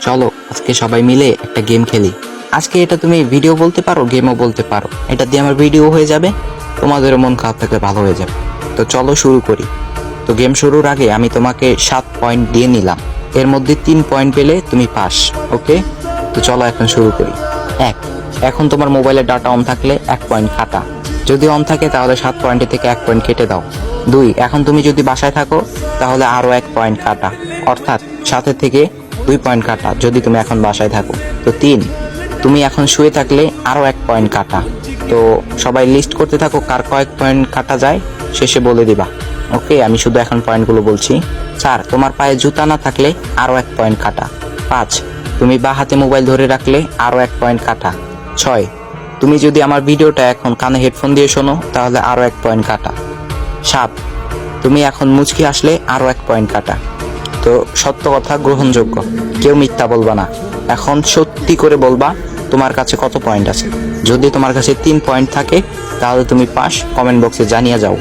চলো আজকে সবাই মিলে একটা গেম খেলি। আজকে এটা তুমি ভিডিও বলতে পারো, গেমও বলতে পারো। এটা দিয়ে আমার ভিডিও হয়ে যাবে, তোমাদেরও মন খারাপ থাকলে ভালো হয়ে যাবে। তো চলো শুরু করি। তো গেম শুরুর আগে আমি তোমাকে 7 পয়েন্ট দিয়ে নিলাম, এর মধ্যে 3 পয়েন্ট পেলে তুমি পাস। ওকে, তো চলো এখন শুরু করি। 1, এখন তোমার মোবাইলের ডাটা অন থাকলে 1 পয়েন্ট কাটা, যদি অন থাকে তাহলে 7 পয়েন্টের থেকে 1 পয়েন্ট কেটে দাও। 2, এখন তুমি যদি বাসায় থাকো তাহলে আরো 1 পয়েন্ট কাটা, অর্থাৎ 7 থেকে 2 পয়েন্ট কাটা যদি তুমি এখন বাসায় থাকো। তো 3, তুমি এখন শুয়ে থাকলে আরো 1 পয়েন্ট কাটা। তো সবাই লিস্ট করতে থাকো কার কয়েক পয়েন্ট কাটা যায়, শেষে বলে দিবা। ওকে, আমি শুধু এখন পয়েন্টগুলো বলছি। 4, তোমার পায়ে জুতা না থাকলে আরো 1 পয়েন্ট কাটা। 5, তুমি বা হাতে মোবাইল ধরে রাখলে আরো 1 পয়েন্ট কাটা। 6, তুমি যদি আমার ভিডিওটা এখন কানে হেডফোন দিয়ে শোনো তাহলে আরো 1 পয়েন্ট কাটা। 7, তুমি এখন মুচকি আসলে আরো 1 পয়েন্ট কাটা। তো সত্য কথা গ্রহণযোগ্য, কেউ মিথ্যা বলবা না। এখন সত্যি করে বলবা তোমার কাছে কত পয়েন্ট আছে। যদি তোমার কাছে 3 পয়েন্ট থাকে তাহলে তুমি পাস, কমেন্ট বক্সে জানিয়ে যাও।